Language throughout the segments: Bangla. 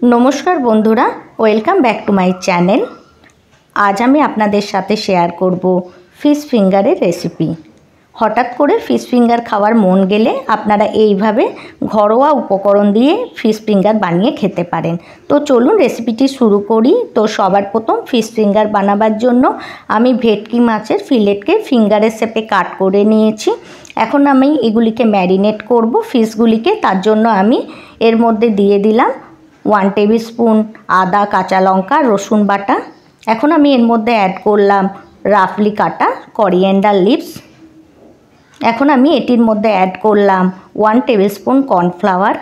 नमस्कार बंधुरा welcome back to my channel. आज आमी आपनादेर साथे शेयर करब फिश फिंगारेर रेसिपि। हठात् करे फिश फिंगार खावार मन गेले आपनारा एइभावे घरोया उपकरण दिए फिश फिंगार बानिए खेते पारेन। तो चलुन रेसिपिटी शुरू करी। तो सबार प्रथम फिश फिंगार बानाबार जोन्नो आमी भेटकी माछेर फिलेटके फिंगारेर शेपे काट करे नियेछि। एखन आमी एगुलिके मैरिनेट करब फिशगुलिके। तार जोन्नो आमी एर मध्य दिए दिलाम 1 टेबिल स्पून आदा काँचा लंका रसुन बाटा। एखन आमी एर मध्य ऐड करलाम राफली काटा करिएंडार लिव्स। एखन आमी एटिर मध्य ऐड करलाम 1 टेबिल स्पून कर्नफ्लावर।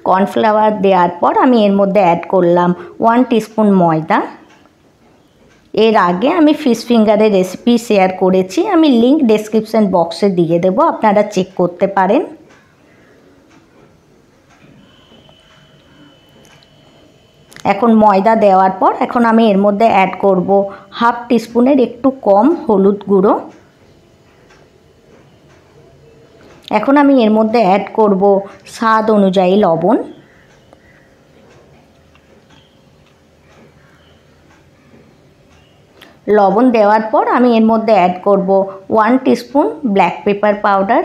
कर्नफ्लावर देওয়ার पर आमी एर मध्य ऐड करलाम 1 टीस्पून मयदा। एर आगे आमी फिश फिंगारेर रेसिपि शेयर करेछि, आमी लिंक डेस्क्रिप्शन बक्से दिए देब, आपनारा चेक करते पारेन। এখন ময়দা দেওয়ার পর এখন আমি এর মধ্যে অ্যাড করব হাফ টিস্পুনের একটু কম হলুদ গুঁড়ো। এখন আমি এর মধ্যে অ্যাড করব স্বাদ অনুযায়ী লবণ। লবণ দেওয়ার পর আমি এর মধ্যে অ্যাড করব 1 টিস্পুন ব্ল্যাক পেপার পাউডার।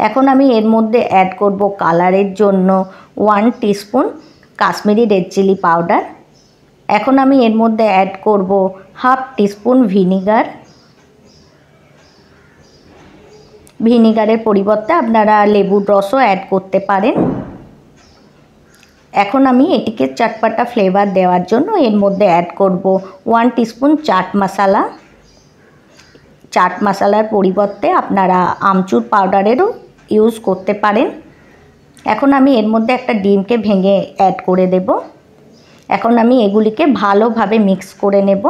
এখন আমি এর মধ্যে অ্যাড করব কালারের জন্য 1 teaspoon Kashmiri red chilli powder. এখন আমি এর মধ্যে অ্যাড করব হাফ টিস্পুন ভিনিগার। ভিনিগারের পরিবর্তে আপনারা লেবুর রসও অ্যাড করতে পারেন। এখন আমি এটিকে চটপটা ফ্লেভার দেওয়ার জন্য এর মধ্যে অ্যাড করব 1 টিস্পুন চাট মশলা। চাট মশলার পরিবর্তে আপনারা আমচুর পাউডারেরও ইউজ করতে পারেন। এখন আমি এর মধ্যে একটা ডিমকে ভেঙে অ্যাড করে দেব। এখন আমি এগুলিকে ভালোভাবে মিক্স করে নেব।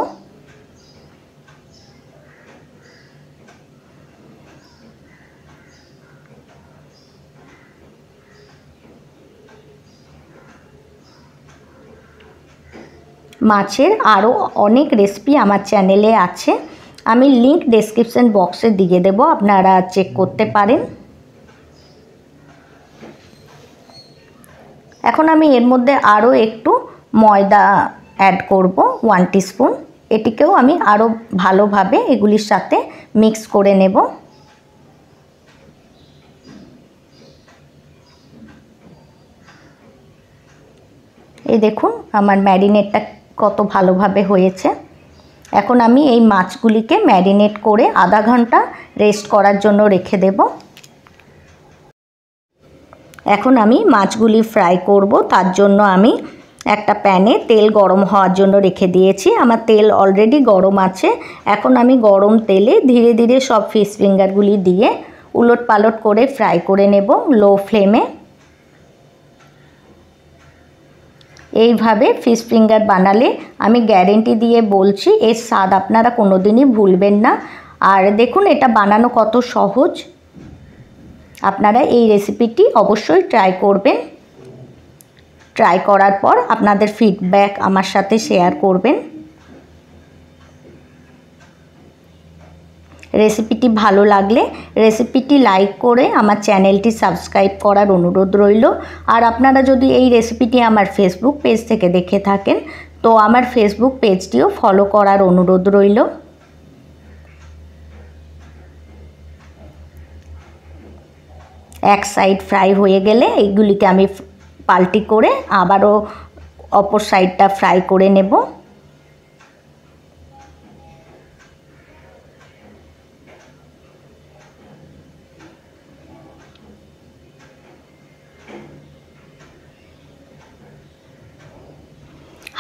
মাছের আরও অনেক রেসিপি আমার চ্যানেলে আছে, আমি লিংক ডেসক্রিপশন বক্সে দিয়ে দেব, আপনারা চেক করতে পারেন। এখন আমি এর মধ্যে আরও একটু ময়দা অ্যাড করব 1 টিস্পুন। এটিকেও আমি আরও ভালোভাবে এগুলির সাথে মিক্স করে নেব। এই দেখুন আমার ম্যারিনেটটা কত ভালোভাবে হয়েছে। এখন আমি এই মাছগুলিকে ম্যারিনেট করে আধা ঘন্টা রেস্ট করার জন্য রেখে দেব। এখন আমি মাছগুলি ফ্রাই করব, তার জন্য আমি একটা প্যানে তেল গরম হওয়ার জন্য রেখে দিয়েছি। আমার তেল অলরেডি গরম আছে। এখন আমি গরম তেলে ধীরে ধীরে সব ফিশ ফিঙ্গারগুলি দিয়ে উলট পালট করে ফ্রাই করে নেব লো ফ্লেমে। এইভাবে ফিশ ফিঙ্গার বানালে আমি গ্যারেন্টি দিয়ে বলছি এর স্বাদ আপনারা কোনোদিনই ভুলবেন না। আর দেখুন এটা বানানো কত সহজ। আপনারা এই রেসিপিটি অবশ্যই ট্রাই করবেন। ট্রাই করার পর আপনাদের ফিডব্যাক আমার সাথে শেয়ার করবেন। রেসিপিটি ভালো লাগলে রেসিপিটি লাইক করে আমার চ্যানেলটি সাবস্ক্রাইব করার অনুরোধ রইল। আর আপনারা যদি এই রেসিপিটি আমার ফেসবুক পেজ থেকে দেখে থাকেন তো আমার ফেসবুক পেজটিও ফলো করার অনুরোধ রইল। এক সাইড ফ্রাই হয়ে গেলে এইগুলিকে আমি পাল্টি করে আবারও অপর সাইডটা ফ্রাই করে নেব।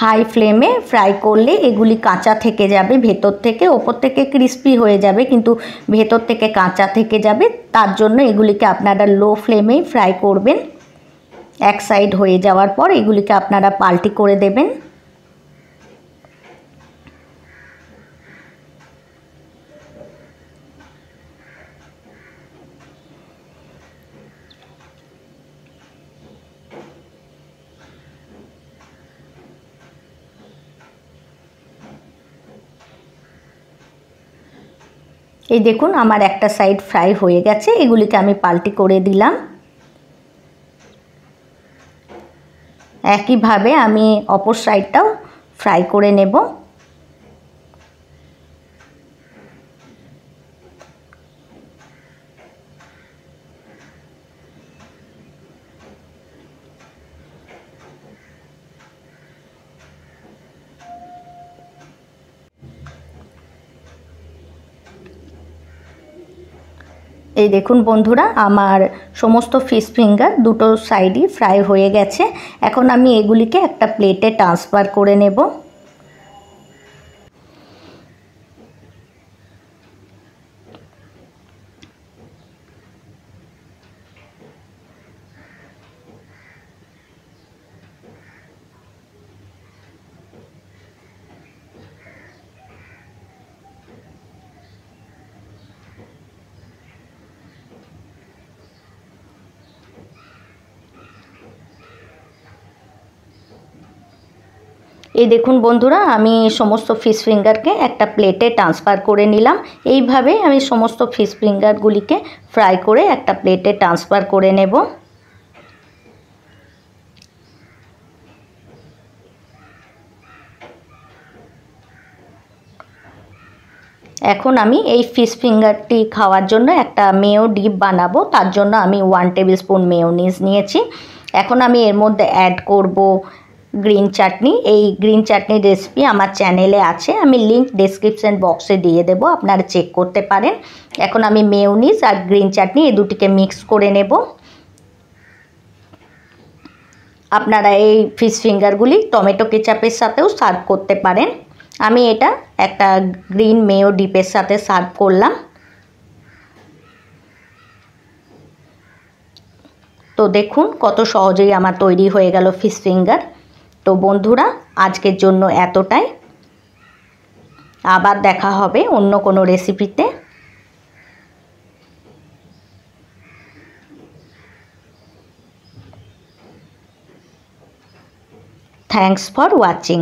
হাই ফ্লেমে ফ্রাই করলে এগুলি কাঁচা থেকে যাবে, ভেতর থেকে ওপর থেকে ক্রিস্পি হয়ে যাবে কিন্তু ভেতর থেকে কাঁচা থেকে যাবে। তার জন্য এগুলিকে আপনারা লো ফ্লেমেই ফ্রাই করবেন। এক সাইড হয়ে যাওয়ার পর এগুলিকে আপনারা পাল্টি করে দেবেন। এই দেখুন আমার একটা সাইড ফ্রাই হয়ে গেছে, এগুলিকে আমি পাল্টি করে দিলাম। একইভাবে আমি অপর সাইডটাও ফ্রাই করে নেব। এই দেখুন বন্ধুরা, আমার সমস্ত ফিশ ফিঙ্গার দুটো সাইডই ফ্রাই হয়ে গেছে। এখন আমি এগুলিকে একটা প্লেটে ট্রান্সফার করে নেব। এই দেখুন বন্ধুরা, আমি সমস্ত ফিশ ফিঙ্গারকে একটা প্লেটে ট্রান্সফার করে নিলাম। এইভাবে আমি সমস্ত ফিশ ফিঙ্গারগুলিকে ফ্রাই করে একটা প্লেটে ট্রান্সফার করে নেব। এখন আমি এই ফিশ ফিঙ্গারটি খাওয়ার জন্য একটা মেয়ো ডিপ বানাবো। তার জন্য আমি 1 টেবিল স্পুন মেয়োনিজ নিয়েছি। এখন আমি এর মধ্যে অ্যাড করব গ্রিন চাটনি। এই গ্রিন চাটনির রেসিপি আমার চ্যানেলে আছে, আমি লিংক ডেসক্রিপশন বক্সে দিয়ে দেবো, আপনারা চেক করতে পারেন। এখন আমি মেয়োনিজ আর গ্রিন চাটনি এই দুটিকে মিক্স করে নেব। আপনারা এই ফিশ ফিঙ্গারগুলি টমেটো কেচাপের সাথেও সার্ভ করতে পারেন। আমি এটা একটা গ্রিন মেয়ো ডিপের সাথে সার্ভ করলাম। তো দেখুন কত সহজেই আমার তৈরি হয়ে গেল ফিশ ফিঙ্গার। তো বন্ধুরা, আজকের জন্য এতটাই। আবার দেখা হবে অন্য কোনো রেসিপিতে। Thanks for watching.